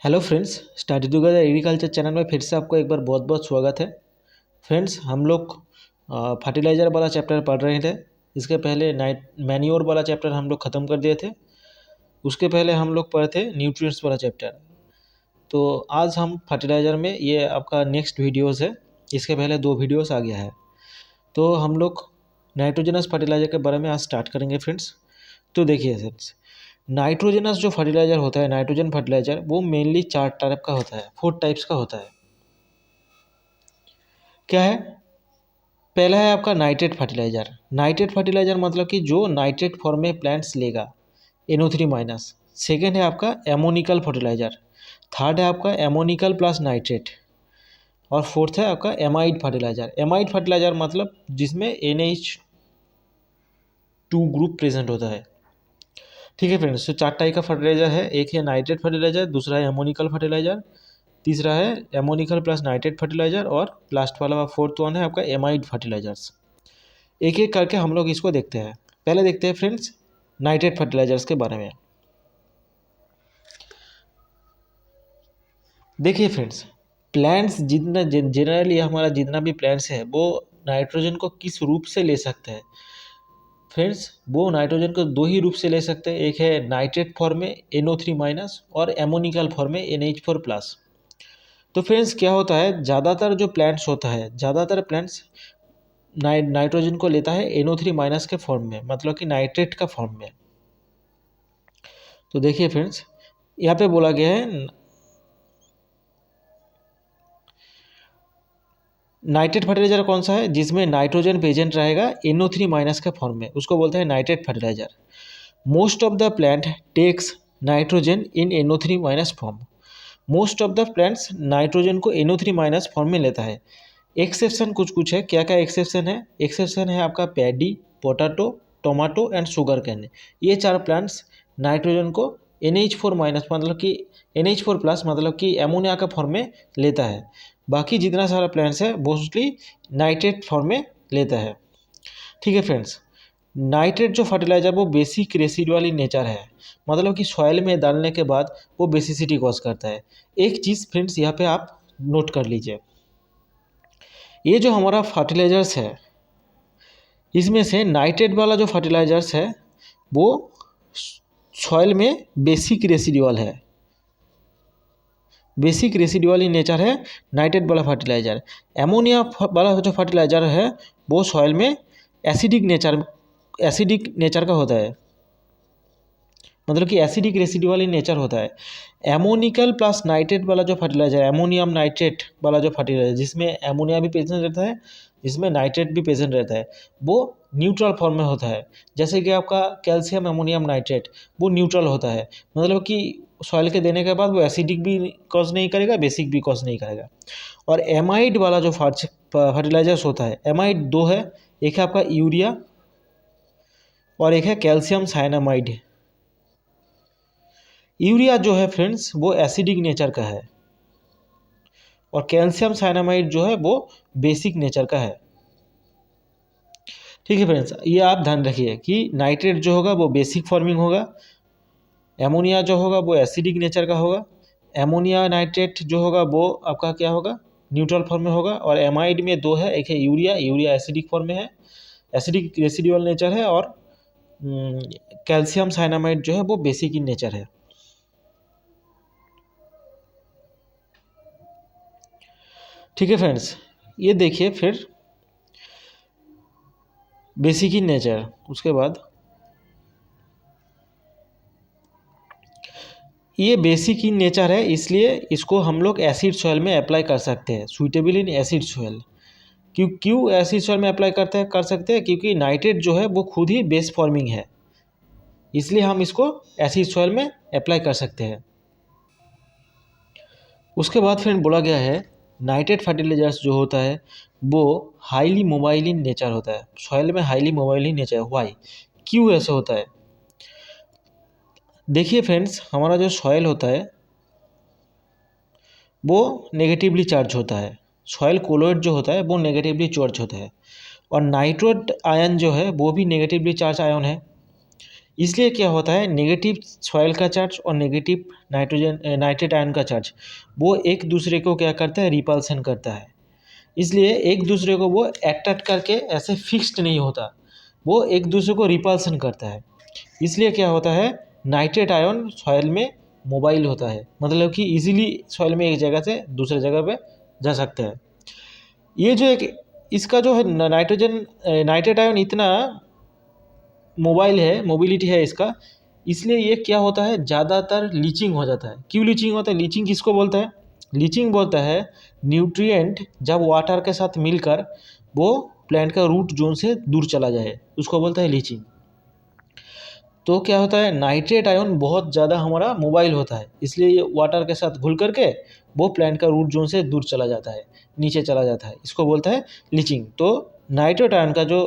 Hello friends, study together agriculture channel में फिर से आपको एक बार बहुत बहुत स्वागत है। फ्रेंड्स, हम लोग फर्टिलाइज़र वाला चैप्टर पढ़ रहे थे। इसके पहले मैन्योर वाला चैप्टर हम लोग ख़त्म कर दिए थे। उसके पहले हम लोग पढ़े थे न्यूट्रिएंट्स वाला चैप्टर। तो आज हम फर्टिलाइज़र में ये आपका नेक्स्ट वीडियोज़ है। इसके पहले 2 वीडियोज़ आ गया है। तो हम लोग नाइट्रोजनस फर्टिलाइज़र के बारे में आज स्टार्ट करेंगे फ्रेंड्स। तो देखिए फ्रेंड्स, नाइट्रोजनस जो फर्टिलाइज़र होता है, नाइट्रोजन फर्टिलाइज़र, वो मेनली 4 टाइप का होता है, 4 टाइप्स का होता है। क्या है? पहला है आपका नाइट्रेट फर्टिलाइज़र। नाइट्रेट फर्टिलाइज़र मतलब कि जो नाइट्रेट फॉर्म में प्लांट्स लेगा, NO3-। सेकेंड है आपका एमोनिकल फर्टिलाइज़र। थर्ड है आपका एमोनिकल प्लस नाइट्रेट। और फोर्थ है आपका एमाइड फर्टिलाइज़र। एमाइड फर्टिलाइज़र मतलब जिसमें NH2 ग्रुप प्रेजेंट होता है। ठीक है फ्रेंड्स, तो 4 टाइप का फर्टिलाइज़र है। एक है नाइट्रेट फर्टिलाइज़र, दूसरा है एमोनिकल फर्टिलाइज़र, तीसरा है एमोनिकल प्लस नाइट्रेट फर्टिलाइज़र और लास्ट वाला फोर्थ वन है आपका एमाइड फर्टिलाइज़र्स। एक एक करके हम लोग इसको देखते हैं। पहले देखते हैं फ्रेंड्स नाइट्रेट फर्टिलाइज़र्स के बारे में। देखिए फ्रेंड्स, प्लांट्स जितना जनरली हमारा जितना भी प्लांट्स है वो नाइट्रोजन को किस रूप से ले सकते हैं फ्रेंड्स? वो नाइट्रोजन को 2 ही रूप से ले सकते हैं। एक है नाइट्रेट फॉर्म में NO3- और एमोनिकल फॉर्म में NH4+। तो फ्रेंड्स क्या होता है, ज़्यादातर जो प्लांट्स होता है, ज़्यादातर प्लांट्स नाइट्रोजन को लेता है NO3- के फॉर्म में, मतलब कि नाइट्रेट का फॉर्म में। तो देखिए फ्रेंड्स, यहाँ पे बोला गया है नाइट्रेट फर्टिलाइजर कौन सा है जिसमें नाइट्रोजन प्रेजेंट रहेगा NO3- के फॉर्म में, उसको बोलते हैं nitrate fertiliser. Most of the plant takes nitrogen in NO3- form. Most of the plants nitrogen को NO3- फॉर्म में लेता है। एक्सेप्शन कुछ कुछ है। क्या क्या एक्सेप्शन है? एक्सेप्शन है आपका paddy, potato, tomato and sugar cane. ये 4 प्लांट्स नाइट्रोजन को NH4- मतलब कि NH4+ मतलब कि एमोनिया का फॉर्म में लेता है। बाकी जितना सारा प्लांट्स है मोस्टली नाइट्रेट फॉर्म में लेता है। ठीक है फ्रेंड्स, नाइट्रेट जो फर्टिलाइज़र वो बेसिक रेसिडुअल इन नेचर है, मतलब कि सॉइल में डालने के बाद वो बेसिसिटी कॉज करता है। एक चीज़ फ्रेंड्स यहाँ पे आप नोट कर लीजिए, ये जो हमारा फर्टिलाइज़र्स है इसमें से नाइट्रेट वाला जो फर्टिलाइज़र्स है वो सॉइल में बेसिक रेसिडुअल है, बेसिक रेसिडुअल इन नेचर है नाइट्रेट वाला फर्टिलाइज़र। एमोनिया वाला जो फर्टिलाइज़र है वो सॉइल में एसिडिक नेचर का होता है, मतलब कि एसिडिक रेसिडुअल इन नेचर होता है। एमोनिकल प्लस नाइट्रेट वाला जो फर्टिलाइजर, एमोनियम नाइट्रेट वाला जो फर्टिलाइजर जिसमें एमोनिया भी प्रेजेंट रहता है, जिसमें नाइट्रेट भी प्रेजेंट रहता है, वो न्यूट्रल फॉर्म में होता है। जैसे कि आपका कैल्शियम एमोनियम नाइट्रेट वो न्यूट्रल होता है, मतलब कि सॉइल के देने के बाद वो एसिडिक भी कॉज नहीं करेगा, बेसिक भी कॉज नहीं करेगा। और एमाइड वाला जो फर्टिलाइजर्स होता है, एमाइड 2 है, एक है आपका यूरिया और एक है कैल्शियम साइनामाइड। यूरिया जो है फ्रेंड्स वो एसिडिक नेचर का है और कैल्शियम साइनामाइड जो है वो बेसिक नेचर का है। ठीक है फ्रेंड्स, ये आप ध्यान रखिए कि नाइट्रेट जो होगा वो बेसिक फॉर्मिंग होगा, एमोनिया जो होगा वो एसिडिक नेचर का होगा, एमोनिया नाइट्रेट जो होगा वो आपका क्या होगा, न्यूट्रल फॉर्म में होगा। और एमाइड में 2 है, एक है यूरिया, यूरिया एसिडिक फॉर्म में है, एसिडिक रेसिडुअल नेचर है, और कैल्शियम साइनामाइड जो है वो बेसिक इन नेचर है। ठीक है फ्रेंड्स, ये देखिए फिर बेसिक इन नेचर, उसके बाद ये बेसिक इन नेचर है, इसलिए इसको हम लोग एसिड सॉइल में अप्लाई कर सकते हैं, सुइटेबल इन एसिड सॉइल। क्यों एसिड सॉइल में अप्लाई कर सकते हैं? क्योंकि नाइट्रेट जो है वो खुद ही बेस फॉर्मिंग है, इसलिए हम इसको एसिड सॉइल में अप्लाई कर सकते हैं। उसके बाद फिर बोला गया है नाइट्रेट फर्टिलाइजर्स जो होता है वो हाईली मोबाइल इन नेचर होता है, सॉइल में highly mobile in nature. Why? क्यों ऐसे होता है? देखिए फ्रेंड्स, हमारा जो सॉइल होता है वो नेगेटिवली चार्ज होता है, सॉइल कोलोइड जो होता है वो नेगेटिवली चार्ज होता है, और नाइट्रेट आयन जो है वो भी नेगेटिवली चार्ज आयन है। इसलिए क्या होता है, नेगेटिव सॉइल का चार्ज और नेगेटिव नाइट्रेट आयन का चार्ज वो एक दूसरे को क्या करता है, रिपल्सन करता है। इसलिए एक दूसरे को वो अट्रैक्ट करके ऐसे फिक्स्ड नहीं होता, वो एक दूसरे को रिपल्सन करता है। इसलिए क्या होता है, नाइट्रेट आयन सॉइल में मोबाइल होता है, मतलब कि इजीली सॉइल में एक जगह से दूसरे जगह पे जा सकता है। ये जो एक इसका जो है नाइट्रेट आयन इतना मोबाइल है, मोबिलिटी है इसका, इसलिए ये क्या होता है, ज़्यादातर लीचिंग हो जाता है। क्यों लीचिंग होता है, लीचिंग किसको बोलता है, लीचिंग बोलता है न्यूट्रिएंट जब वाटर के साथ मिलकर वो प्लांट का रूट जोन से दूर चला जाए, उसको बोलता है लीचिंग। तो क्या होता है, नाइट्रेट आयन बहुत ज़्यादा हमारा मोबाइल होता है, इसलिए ये वाटर के साथ घुल करके वो प्लांट का रूट जोन से दूर चला जाता है, नीचे चला जाता है, इसको बोलता है लीचिंग। तो नाइट्रेट आयन का जो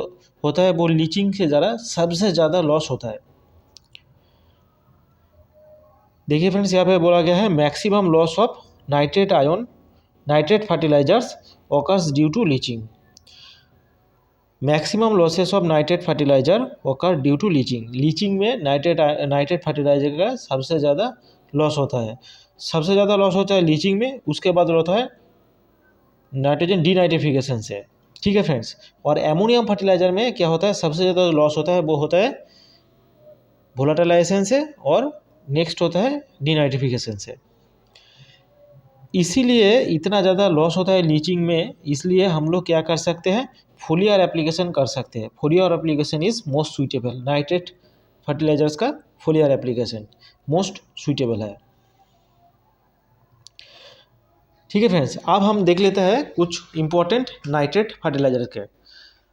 होता है वो लीचिंग से ज़्यादा सबसे ज़्यादा लॉस होता है। देखिए फ्रेंड्स, यहाँ पे बोला गया है maximum loss of nitrate ion nitrate fertilisers occurs due to leaching. Maximum losses of nitrate fertiliser occur due to leaching. Leaching में नाइट्रेट फर्टिलाइजर का सबसे ज़्यादा लॉस होता है, सबसे ज़्यादा लॉस होता है लीचिंग में, उसके बाद होता है नाइट्रोजन डीनाइट्रिफिकेशन से। ठीक है फ्रेंड्स, और एमोनियम फर्टिलाइजर में क्या होता है, सबसे ज़्यादा लॉस होता है वो होता है वोलाटाइलाइजेशन से, और नेक्स्ट होता है डीनाइट्रिफिकेशन से। इसीलिए इतना ज़्यादा लॉस होता है लीचिंग में, इसलिए हम लोग क्या कर सकते हैं, फोलियर एप्लीकेशन कर सकते हैं। Foliar application is most suitable, nitrate fertilisers का फोलियर एप्लीकेशन मोस्ट सुइटेबल है। ठीक है फ्रेंड्स, अब हम देख लेते हैं कुछ इंपॉर्टेंट नाइट्रेट फर्टिलाइजर के।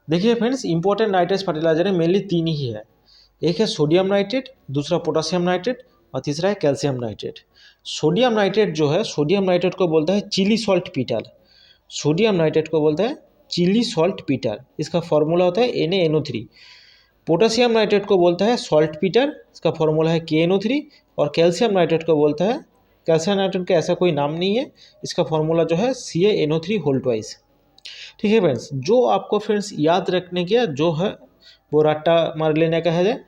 देखिए फ्रेंड्स, इंपॉर्टेंट नाइट्रेट फर्टिलाइजर है मेनली तीन ही है, एक है सोडियम नाइट्रेट, दूसरा पोटासियम नाइट्रेट और तीसरा है कैल्शियम नाइट्रेट। सोडियम नाइट्रेट जो है, सोडियम नाइट्रेट को बोलता है Chile saltpetre. Sodium nitrate को बोलता है चिली सॉल्ट पीटर, इसका फॉर्मूला होता है NaNO3। पोटासियम नाइट्रेट को बोलता है सॉल्ट पीटर, इसका फॉर्मूला है KNO3। और कैल्शियम नाइट्रेट को बोलता है, कैल्शियम नाइट्रेट का ऐसा कोई नाम नहीं है, इसका फॉर्मूला जो है CaNO3 होल ट्वाइस। ठीक है फ्रेंड्स, जो आपको फ्रेंड्स याद रखने का जो है वो रट्टा मार लेने का है,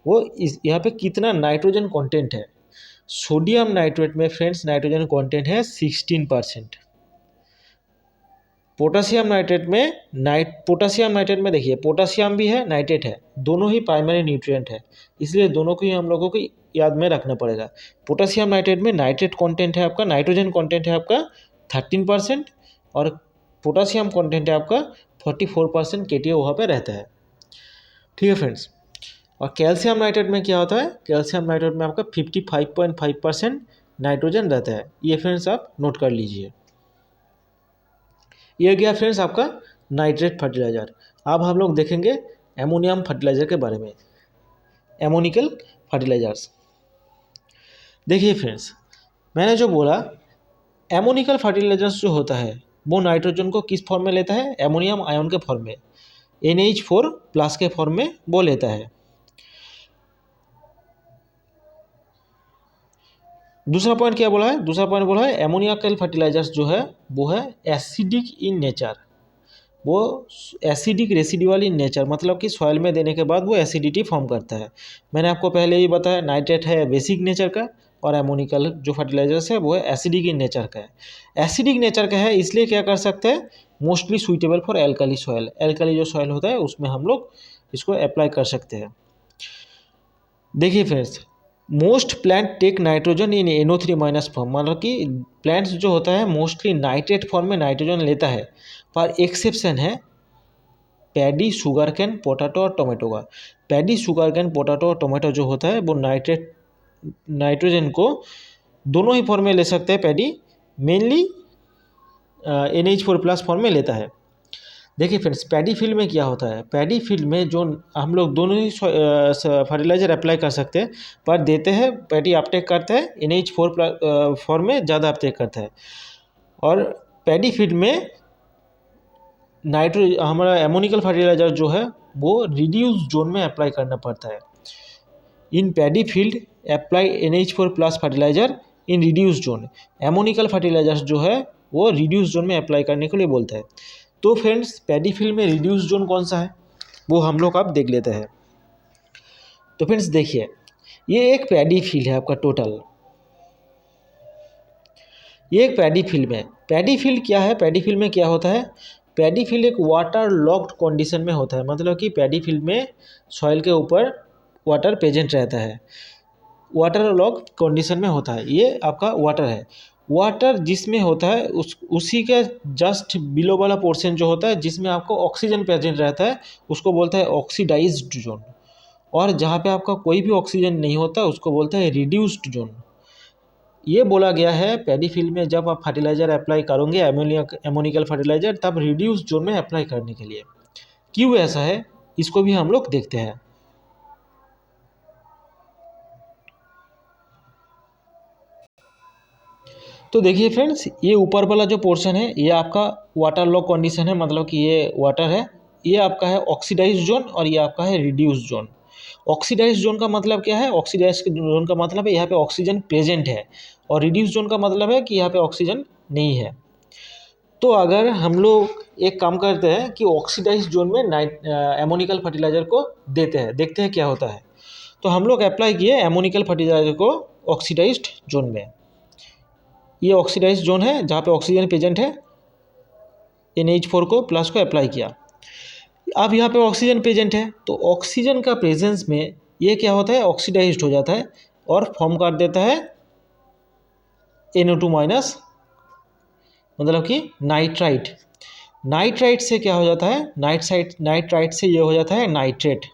वो इस यहाँ पे कितना नाइट्रोजन कंटेंट है। सोडियम नाइट्रेट में फ्रेंड्स नाइट्रोजन कंटेंट है 16%। पोटासियम नाइट्रेट में देखिए पोटासियम भी है, नाइट्रेट है, दोनों ही प्राइमरी न्यूट्रिएंट है, इसलिए दोनों को ही हम लोगों को याद में रखना पड़ेगा। पोटासियम नाइट्रेट में नाइट्रेट कंटेंट है आपका, नाइट्रोजन कंटेंट है आपका 13%, और पोटासियम कंटेंट है आपका 44% KTO वहाँ पे रहता है। ठीक है फ्रेंड्स, और कैल्शियम नाइट्रेट में क्या होता है, कैल्शियम नाइट्रेट में आपका 55.5% नाइट्रोजन रहता है। ये फ्रेंड्स आप नोट कर लीजिए। ये गया फ्रेंड्स आपका नाइट्रेट फर्टिलाइज़र। अब हम लोग देखेंगे एमोनियम फर्टिलाइज़र के बारे में, एमोनिकल फर्टिलाइजर्स। देखिए फ्रेंड्स, मैंने जो बोला एमोनिकल फर्टिलाइजर्स जो होता है वो नाइट्रोजन को किस फॉर्म में लेता है, एमोनियम आयन के फॉर्म में, NH4+ के फॉर्म में वो लेता है। दूसरा पॉइंट क्या बोला है, दूसरा पॉइंट बोला है एमोनिकल फर्टिलाइजर्स जो है वो है एसिडिक इन नेचर, वो एसिडिक रेसिडुअल इन नेचर, मतलब कि सॉइल में देने के बाद वो एसिडिटी फॉर्म करता है। मैंने आपको पहले ही बताया नाइट्रेट है बेसिक नेचर का, और एमोनिकल जो फर्टिलाइजर्स है वो है एसिडिक इन नेचर का है। एसिडिक नेचर का है इसलिए क्या कर सकते हैं, mostly suitable for alkali soil, alkali जो सॉइल होता है उसमें हम लोग इसको अप्लाई कर सकते हैं। देखिए friends, most plant take nitrogen in NO3- form, मतलब कि प्लांट्स जो होता है मोस्टली नाइट्रेट फॉर्म में नाइट्रोजन लेता है, पर एक्सेप्शन है पैडी, शुगर कैन, पोटैटो और टोमेटो का। पैडी, शुगर कैन, पोटैटो और टोमेटो जो होता है वो नाइट्रोजन को दोनों ही फॉर्म में ले सकते हैं। पैडी मेनली NH4+ फॉर्म में लेता है। देखिए फ्रेंड्स, पैडी फील्ड में क्या होता है, पैडी फील्ड में जो हम लोग दोनों ही फर्टिलाइजर अप्लाई कर सकते हैं, पर देते हैं पैडी अपटेक करता है NH4+ फॉर्म में ज़्यादा अपटेक करता है, और पैडी फील्ड में हमारा एमोनिकल फर्टिलाइजर जो है वो रिड्यूस जोन में अप्लाई करना पड़ता है। In paddy field apply NH4+ fertiliser in reduce zone. Ammoniacal fertilisers जो है वो रिड्यूस जोन में अप्लाई करने के लिए बोलता है। तो फ्रेंड्स, पैडी फील्ड में रिड्यूस जोन कौन सा है वो हम लोग अब देख लेते हैं। तो फ्रेंड्स देखिए, ये एक पैडी फील्ड है आपका टोटल, ये एक पैडी फील्ड में। पैडी फील्ड क्या है, पैडी फील्ड में क्या होता है, पैडी फील्ड एक वाटर लॉक्ड कंडीशन में होता है, मतलब कि पैडी फील्ड में सॉइल के ऊपर वाटर प्रेजेंट रहता है, वाटर लॉक कंडीशन में होता है। ये आपका वाटर है, वाटर जिसमें होता है उसी के जस्ट बिलो वाला पोर्शन जो होता है जिसमें आपको ऑक्सीजन प्रेजेंट रहता है उसको बोलता है ऑक्सीडाइज्ड जोन, और जहाँ पे आपका कोई भी ऑक्सीजन नहीं होता उसको बोलता है रिड्यूस्ड जोन। ये बोला गया है पैडी फील्ड में जब आप फर्टिलाइज़र अप्लाई करोगे एमोनिकल फर्टिलाइज़र, तब रिड्यूस जोन में अप्लाई करने के लिए। क्यों ऐसा है इसको भी हम लोग देखते हैं। तो देखिए फ्रेंड्स, ये ऊपर वाला जो पोर्शन है ये आपका वाटर लॉक कंडीशन है, मतलब कि ये वाटर है, ये आपका है ऑक्सीडाइज जोन और ये आपका है रिड्यूस जोन। ऑक्सीडाइज जोन का मतलब क्या है, ऑक्सीडाइज जोन का मतलब है यहाँ पे ऑक्सीजन प्रेजेंट है, और रिड्यूस जोन का मतलब है कि यहाँ पे ऑक्सीजन नहीं है। तो अगर हम लोग एक काम करते हैं कि ऑक्सीडाइज जोन में एमोनिकल फर्टिलाइज़र को देते हैं, देखते हैं क्या होता है। तो हम लोग अप्लाई किए एमोनिकल फर्टिलाइज़र को ऑक्सीडाइज्ड जोन में, ये ऑक्सीडाइज जोन है जहाँ पे ऑक्सीजन प्रेजेंट है, NH4 को प्लस को अप्लाई किया। अब यहाँ पे ऑक्सीजन प्रेजेंट है, तो ऑक्सीजन का प्रेजेंस में ये क्या होता है, ऑक्सीडाइज्ड हो जाता है और फॉर्म कर देता है NO2 माइनस, मतलब कि नाइट्राइट। नाइट्राइट से क्या हो जाता है, नाइट्राइट से ये हो जाता है नाइट्रेट।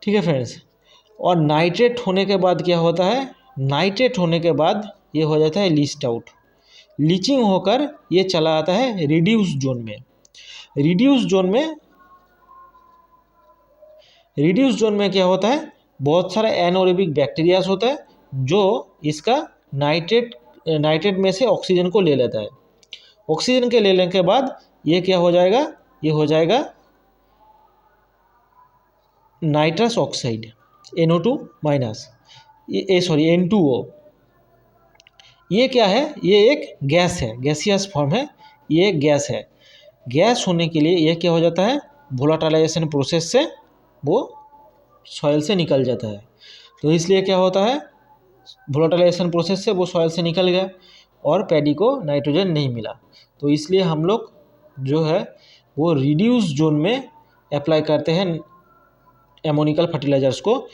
ठीक है फ्रेंड्स, और नाइट्रेट होने के बाद क्या होता है, नाइट्रेट होने के बाद ये हो जाता है लीच्ड आउट, लीचिंग होकर ये चला आता है रिड्यूस जोन में। रिड्यूस जोन में क्या होता है, बहुत सारा एनएरोबिक बैक्टीरियाज होता है जो इसका नाइट्रेट में से ऑक्सीजन को ले लेता है। ऑक्सीजन के ले लेने के बाद ये क्या हो जाएगा, ये हो जाएगा nitrous oxide NO2 minus, N2O। ये क्या है, ये एक गैस है, गैसियस फॉर्म है, ये एक गैस है। गैस होने के लिए ये क्या हो जाता है, वोलाटाइजेशन प्रोसेस से वो सॉइल से निकल जाता है। तो इसलिए क्या होता है, वोलाटाइजेशन प्रोसेस से वो सॉइल से निकल गया और पैडी को नाइट्रोजन नहीं मिला, तो इसलिए हम लोग जो है वो रिड्यूस जोन में अप्लाई करते हैं एमोनिकल फर्टिलाइजर्स को,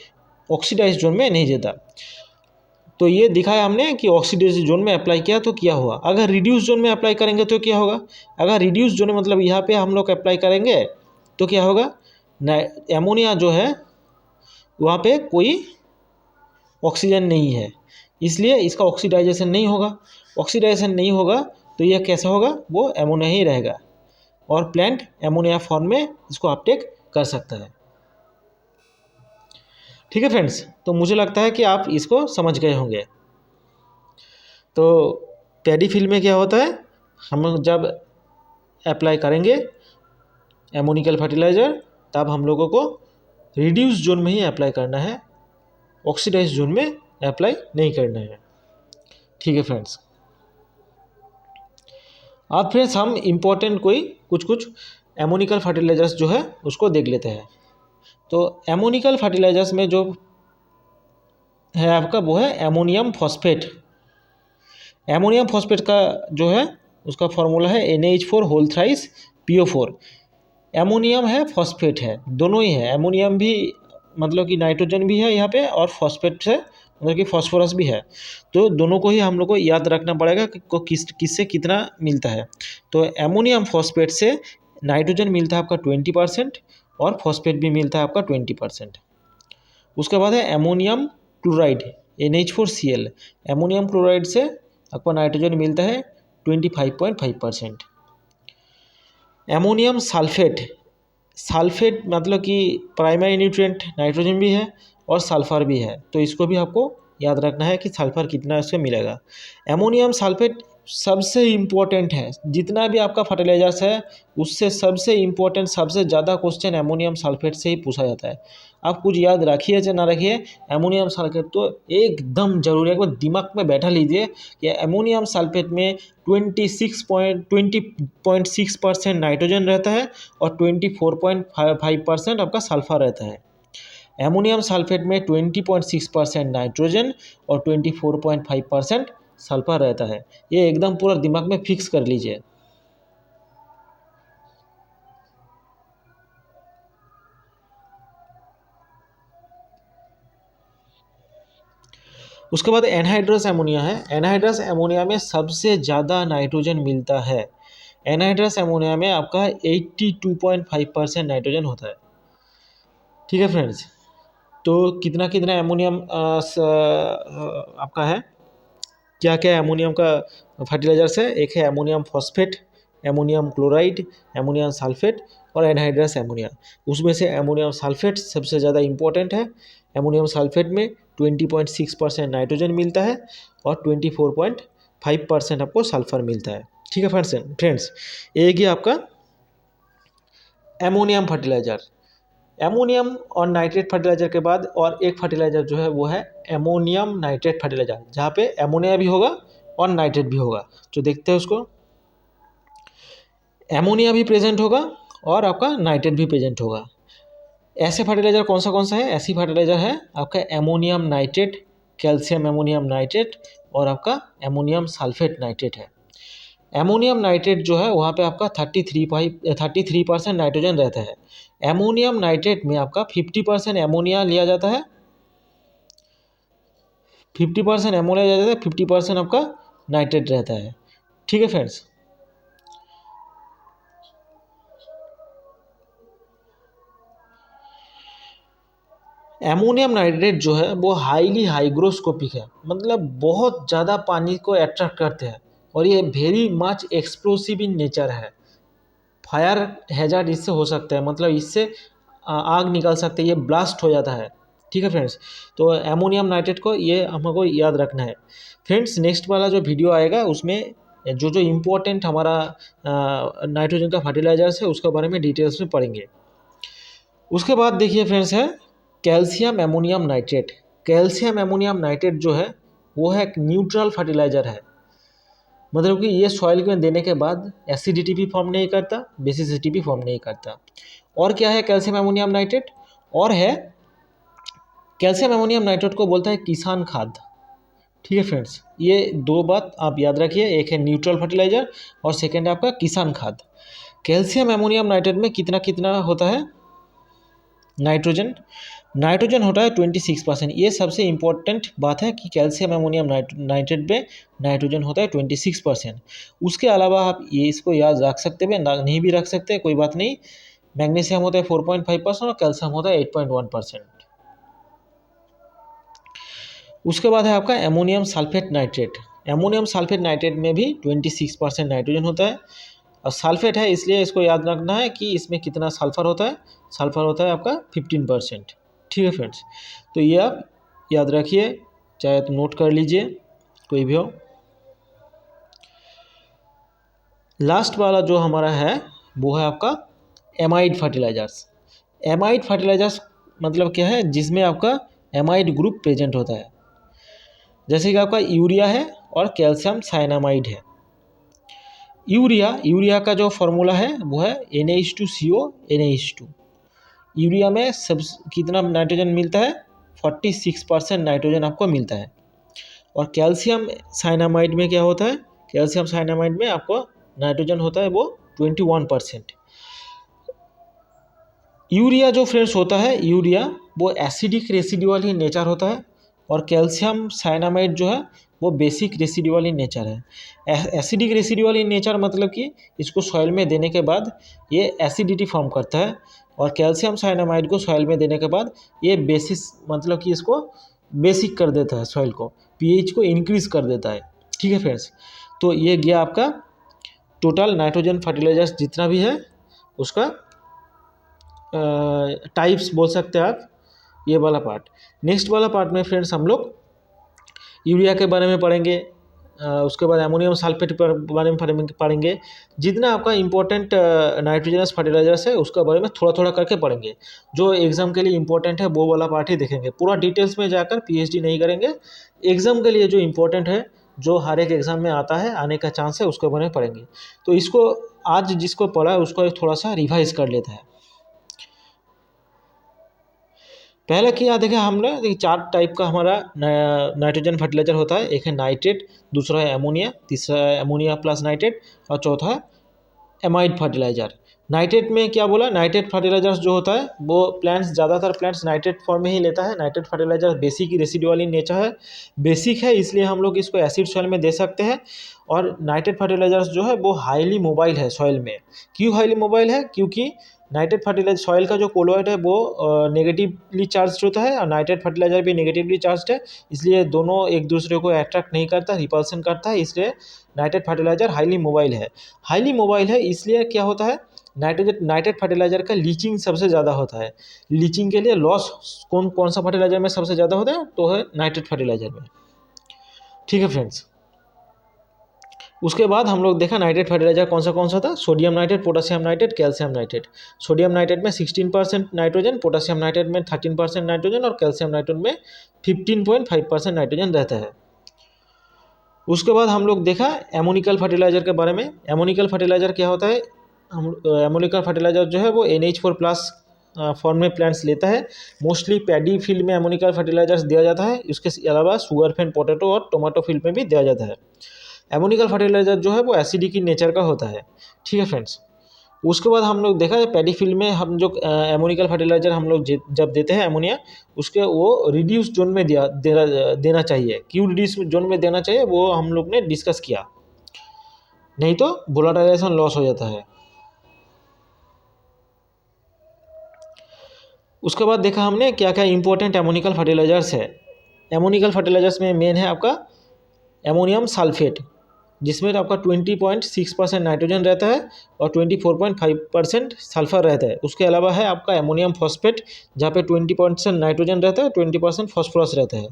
ऑक्सीडाइज जोन में नहीं देता। तो ये दिखाया हमने कि ऑक्सीडाइज जोन में अप्लाई किया तो क्या हुआ। अगर रिड्यूस जोन में अप्लाई करेंगे तो क्या होगा, अगर रिड्यूस जोन मतलब यहाँ पे हम लोग अप्लाई करेंगे तो क्या होगा, एमोनिया जो है वहाँ पे कोई ऑक्सीजन नहीं है, इसलिए इसका ऑक्सीडाइजेशन नहीं होगा। ऑक्सीडाइजेशन नहीं होगा तो यह कैसा होगा, वो एमोनिया ही रहेगा और प्लांट एमोनिया फॉर्म में इसको अपटेक कर सकता है। ठीक है फ्रेंड्स, तो मुझे लगता है कि आप इसको समझ गए होंगे। तो पैडी फील्ड में क्या होता है, हम जब अप्लाई करेंगे एमोनिकल फर्टिलाइज़र तब हम लोगों को रिड्यूस जोन में ही अप्लाई करना है, ऑक्सीडाइज जोन में अप्लाई नहीं करना है। ठीक है फ्रेंड्स, अब फ्रेंड्स हम इम्पोर्टेंट कुछ एमोनिकल फर्टिलाइजर्स जो है उसको देख लेते हैं। तो एमोनिकल फर्टिलाइजर्स में जो है आपका वो है एमोनियम फॉस्फेट। एमोनियम फॉस्फेट का जो है उसका फॉर्मूला है NH4 whole thrice PO4। Ammonium है, फॉस्फेट है, दोनों ही है। एमोनियम भी मतलब कि नाइट्रोजन भी है यहाँ पे, और फॉस्फेट से मतलब कि फॉस्फोरस भी है। तो दोनों को ही हम लोग को याद रखना पड़ेगा कि किससे कितना मिलता है। तो एमोनियम फॉस्फेट से नाइट्रोजन मिलता है आपका 20% और फॉस्फेट भी मिलता है आपका 20%। उसके बाद है ammonium chloride NH4Cl। Ammonium chloride से आपको नाइट्रोजन मिलता है 25.5%। एमोनियम सल्फेट मतलब कि प्राइमरी न्यूट्रिएंट नाइट्रोजन भी है और सल्फर भी है, तो इसको भी आपको याद रखना है कि सल्फर कितना इससे मिलेगा। एमोनियम सल्फेट सबसे इम्पोर्टेंट है, जितना भी आपका फर्टिलाइजर्स है उससे सबसे इम्पोर्टेंट, सबसे ज़्यादा क्वेश्चन एमोनियम सल्फेट से ही पूछा जाता है। आप कुछ याद रखिए चाहे ना रखिए, एमोनियम सल्फेट तो एकदम जरूरी है, एक बार दिमाग में बैठा लीजिए कि एमोनियम सल्फेट में 20.6% नाइट्रोजन रहता है और 24.5% आपका सल्फर रहता है। एमोनियम सल्फेट में 20.6% नाइट्रोजन और 24.5% सल्फर रहता है। ये एकदम पूरा दिमाग में फिक्स कर लीजिए। उसके बाद एनहाइड्रस एमोनिया है। एनहाइड्रस एमोनिया में सबसे ज़्यादा नाइट्रोजन मिलता है। एनहाइड्रस एमोनिया में आपका 82.5% नाइट्रोजन होता है। ठीक है फ्रेंड्स, तो कितना कितना एमोनियम आपका है, क्या क्या एमोनियम का फर्टिलाइजर्स है। एक है ammonium phosphate, ammonium chloride, ammonium sulphate और एनहाइड्रस एमोनिया। उसमें से एमोनियम सल्फेट सबसे ज़्यादा इंपॉर्टेंट है। एमोनियम सल्फेट में 20.6% नाइट्रोजन मिलता है और 24.5% आपको सल्फर मिलता है। ठीक है फ्रेंड्स, एक ही आपका एमोनियम फर्टिलाइजर। एमोनियम और नाइट्रेट फर्टिलाइजर के बाद और एक फर्टिलाइजर जो है वो है एमोनियम नाइट्रेट फर्टिलाइजर, जहाँ पे एमोनिया भी होगा और नाइट्रेट भी होगा। तो देखते हैं उसको, एमोनिया भी प्रेजेंट होगा और आपका नाइट्रेट भी प्रेजेंट होगा। ऐसे फर्टिलाइजर कौन सा है, ऐसी फर्टिलाइजर है आपका ammonium nitrate, calcium ammonium nitrate और आपका एमोनियम सल्फेट नाइट्रेट है। एमोनियम नाइट्रेट जो है वहाँ पे आपका 33% नाइट्रोजन रहता है। एमोनियम नाइट्रेट में आपका 50% एमोनिया लिया जाता है, 50% एमोनिया लिया जाता है, 50% आपका नाइट्रेट रहता है। ठीक है फ्रेंड्स, एमोनियम नाइट्रेट जो है वो हाईली हाइग्रोस्कोपिक है, मतलब बहुत ज़्यादा पानी को अट्रैक्ट करते हैं और ये वेरी मच एक्सप्लोसिव इन नेचर है। फायर हैजार्ड इससे हो सकता है, मतलब इससे आग निकल सकती है, ये ब्लास्ट हो जाता है। ठीक है फ्रेंड्स, तो एमोनियम नाइट्रेट को ये हमको याद रखना है। फ्रेंड्स, नेक्स्ट वाला जो वीडियो आएगा उसमें जो जो इम्पोर्टेंट हमारा नाइट्रोजन का फर्टिलाइजर्स है उसके बारे में डिटेल्स में पढ़ेंगे। उसके बाद देखिए फ्रेंड्स है calcium ammonium nitrate. Calcium ammonium nitrate जो है वो है एक न्यूट्रल फर्टिलाइजर है, मतलब कि ये सॉइल में देने के बाद एसिडिटी भी फॉर्म नहीं करता, बेसिसिटी भी फॉर्म नहीं करता। और क्या है कैल्शियम एमोनियम नाइट्रेट, और है कैल्शियम एमोनियम नाइट्रेट को बोलता है किसान खाद। ठीक है फ्रेंड्स, ये दो बात आप याद रखिए, एक है न्यूट्रल फर्टिलाइजर और सेकेंड है आपका किसान खाद। कैल्शियम एमोनियम नाइट्रेट में कितना कितना होता है नाइट्रोजन, नाइट्रोजन होता है 26%। ये सबसे इम्पोर्टेंट बात है कि कैल्शियम एमोनियम नाइट्रेट में नाइट्रोजन होता है 26%। उसके अलावा आप ये इसको याद रख सकते हैं, नहीं भी रख सकते कोई बात नहीं। मैग्नीशियम होता है 4.5% और कैल्शियम होता है 8.1%। उसके बाद है आपका ammonium sulphate nitrate. Ammonium sulphate nitrate में भी 26% नाइट्रोजन होता है और सल्फेट है इसलिए इसको याद रखना है कि इसमें कितना सल्फर होता है। सल्फर होता है आपका 15%। ठीक है फ्रेंड्स, तो ये आप याद रखिए, चाहे तो नोट कर लीजिए कोई भी हो। लास्ट वाला जो हमारा है वो है आपका एमाइड फर्टिलाइजर्स। एमाइड फर्टिलाइजर्स मतलब क्या है, जिसमें आपका एमाइड ग्रुप प्रेजेंट होता है, जैसे कि आपका यूरिया है और कैल्शियम साइनामाइड है। यूरिया का जो फॉर्मूला है वो है Na2CO Na2। यूरिया में सब कितना नाइट्रोजन मिलता है, 46% नाइट्रोजन आपको मिलता है। और कैल्शियम साइनामाइड में क्या होता है, कैल्शियम साइनामाइड में आपको नाइट्रोजन होता है वो 21%। यूरिया जो फ्रेंड्स होता है, यूरिया वो एसिडिक रेसिड्यूअल ही नेचर होता है और कैल्शियम साइनामाइड जो है वो बेसिक रेसिड्यूअल इन नेचर है। एसिडिक रेसिड्यूअल इन नेचर मतलब कि इसको सॉइल में देने के बाद ये एसिडिटी फॉर्म करता है और कैल्शियम साइनामाइड को सॉइल में देने के बाद ये बेसिस मतलब कि इसको बेसिक कर देता है, सॉइल को पीएच को इंक्रीज कर देता है। ठीक है फ्रेंड्स, तो ये गया आपका टोटल नाइट्रोजन फर्टिलाइजर्स जितना भी है उसका टाइप्स बोल सकते हैं आप, ये वाला पार्ट। नेक्स्ट वाला पार्ट में फ्रेंड्स हम लोग यूरिया के बारे में पढ़ेंगे, उसके बाद एमोनियम सल्फेट पर बारे में पढ़ेंगे। जितना आपका इंपॉर्टेंट नाइट्रोजनस फर्टिलाइजर्स है उसके बारे में थोड़ा थोड़ा करके पढ़ेंगे। जो एग्ज़ाम के लिए इंपॉर्टेंट है वो वाला पार्ट ही देखेंगे, पूरा डिटेल्स में जाकर पीएचडी नहीं करेंगे। एग्ज़ाम के लिए जो इंपॉर्टेंट है, जो हर एक एग्ज़ाम में आता है, आने का चांस है, उसके बारे में पढ़ेंगे। तो इसको आज जिसको पढ़ा है उसको थोड़ा सा रिवाइज कर लेता है। पहले क्या देखे हमने, देखिए 4 टाइप का हमारा नाइट्रोजन फर्टिलाइजर होता है। एक है नाइट्रेट, दूसरा है अमोनिया, तीसरा है अमोनिया प्लस नाइट्रेट और चौथा है एमाइड फर्टिलाइजर। नाइट्रेट में क्या बोला, नाइट्रेट फर्टिलाइजर्स जो होता है वो प्लांट्स, ज़्यादातर प्लांट्स नाइट्रेट फॉर्म में ही लेता है। Nitrate fertiliser basic residual in nature है, बेसिक है, इसलिए हम लोग इसको एसिड सॉइल में दे सकते हैं। और नाइट्रेट फर्टिलाइजर्स जो है वो हाईली मोबाइल है सॉइल में। क्यों हाईली मोबाइल है? क्योंकि नाइट्रेट फर्टिलाइजर सॉइल का जो कोलोइड है वो नेगेटिवली चार्ज होता है और नाइट्रेट फर्टिलाइजर भी नेगेटिवली चार्ज है, इसलिए दोनों एक दूसरे को अट्रैक्ट नहीं करता, रिपल्सन करता है, इसलिए नाइट्रेट फर्टिलाइजर हाईली मोबाइल है। हाईली मोबाइल है इसलिए क्या होता है, नाइट्रेट फर्टिलाइजर का लीचिंग सबसे ज़्यादा होता है। लीचिंग के लिए लॉस कौन कौन सा फर्टिलाइजर में सबसे ज़्यादा होता है, तो है नाइट्रेट फर्टिलाइजर में। ठीक है फ्रेंड्स, उसके बाद हम लोग देखा नाइट्रेट फर्टिलाइजर कौन सा था, sodium nitrate, potassium nitrate, calcium nitrate. Sodium nitrate में 16% नाइट्रोजन, पोटेशियम नाइट्रेट में 13% नाइट्रोजन और कैल्शियम नाइट्रेट में 15.5% नाइट्रोजन रहता है। उसके बाद हम लोग देखा एमोनिकल फर्टिलाइजर के बारे में। एमोनिकल फर्टिलाइजर क्या होता है, हम एमोनिकल फर्टिलाइजर जो है वो NH4+ फॉर्म में प्लांट्स लेता है। मोस्टली पैडी फील्ड में एमोनिकल फर्टिलाइजर्स दिया जाता है, इसके अलावा शुगर फेन, पोटैटो और टोमेटो फील्ड में भी दिया जाता है। एमोनिकल फर्टिलाइजर जो है वो एसिडिक इन नेचर का होता है। ठीक है फ्रेंड्स, उसके बाद हम लोग देखा है पैडी फील्ड में हम जो एमोनिकल फर्टिलाइजर हम लोग जब देते हैं एमोनिया, उसके वो रिड्यूस जोन में देना चाहिए। क्यों रिड्यूस जोन में देना चाहिए वो हम लोग ने डिस्कस किया, नहीं तो वोलेटाइलेशन लॉस हो जाता है। उसके बाद देखा हमने क्या क्या इंपॉर्टेंट एमोनिकल फर्टिलाइजर्स है। एमोनिकल फर्टिलाइजर्स में मेन है आपका एमोनियम सल्फेट, जिसमें आपका 20.6% नाइट्रोजन रहता है और 24.5% सल्फर रहता है। उसके अलावा है आपका एमोनियम फॉस्फेट, जहाँ पे 20% नाइट्रोजन रहता है, 20% फॉस्फोरस रहता है।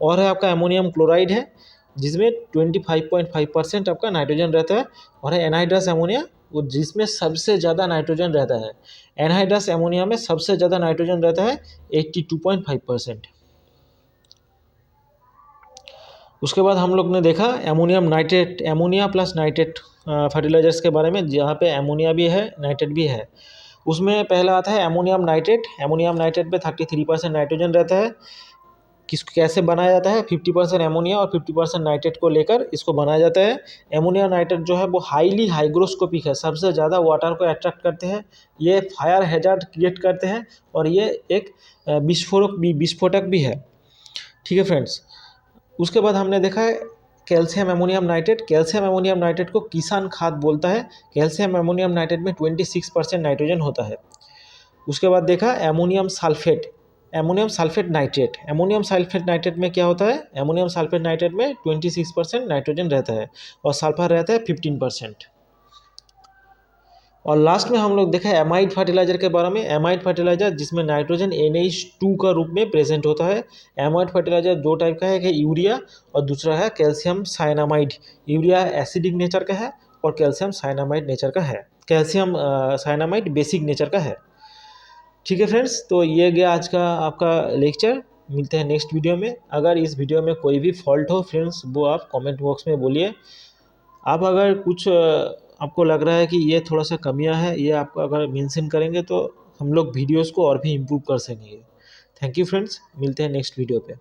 और है आपका एमोनियम क्लोराइड है, जिसमें 25.5% आपका नाइट्रोजन रहता है। और है एनहाइड्रस अमोनिया, वो जिसमें सबसे ज़्यादा नाइट्रोजन रहता है। एनहाइड्रस अमोनिया में सबसे ज़्यादा नाइट्रोजन रहता है 82.5%। उसके बाद हम लोग ने देखा ammonium nitrate, ammonia plus nitrate fertilisers के बारे में, जहाँ पे एमोनिया भी है, नाइट्रेट भी है। उसमें पहला आता है एमोनियम नाइट्रेट। एमोनियम नाइट्रेट में 33% नाइट्रोजन रहता है। कैसे बनाया जाता है, 50% एमोनिया और 50% नाइट्रेट को लेकर इसको बनाया जाता है। एमोनिया नाइट्रेट जो है वो हाईली हाइग्रोस्कोपिक है, सबसे ज़्यादा वाटर को अट्रैक्ट करते हैं, ये फायर हैजार्ड क्रिएट करते हैं और ये एक विस्फोटक भी है। ठीक है फ्रेंड्स, उसके बाद हमने देखा है calcium ammonium nitrate. Calcium ammonium nitrate को किसान खाद बोलता है। कैल्शियम एमोनियम नाइट्रेट में 26% नाइट्रोजन होता है। उसके बाद देखा ammonium sulphate, ammonium sulphate nitrate. Ammonium sulphate nitrate में क्या होता है, एमोनियम सल्फेट नाइट्रेट में 26% नाइट्रोजन रहता है और सल्फर रहता है 15%। और लास्ट में हम लोग देखा है एमाइड फर्टिलाइजर के बारे में। एमाइड फर्टिलाइजर जिसमें नाइट्रोजन NH2 का रूप में प्रेजेंट होता है। एमाइड फर्टिलाइजर 2 टाइप का है, एक है यूरिया और दूसरा है calcium cyanamide. Urea acidic nature का है और कैल्शियम साइनामाइड नेचर का है। कैल्शियम साइनामाइड बेसिक नेचर का है। ठीक है फ्रेंड्स, तो ये गया आज का आपका लेक्चर। मिलते हैं नेक्स्ट वीडियो में। अगर इस वीडियो में कोई भी फॉल्ट हो फ्रेंड्स, वो आप कमेंट बॉक्स में बोलिए। आप अगर कुछ आपको लग रहा है कि ये थोड़ा सा कमियां है, ये आपको अगर मेंशन करेंगे तो हम लोग वीडियोस को और भी इम्प्रूव कर सकेंगे। थैंक यू फ्रेंड्स, मिलते हैं नेक्स्ट वीडियो पे।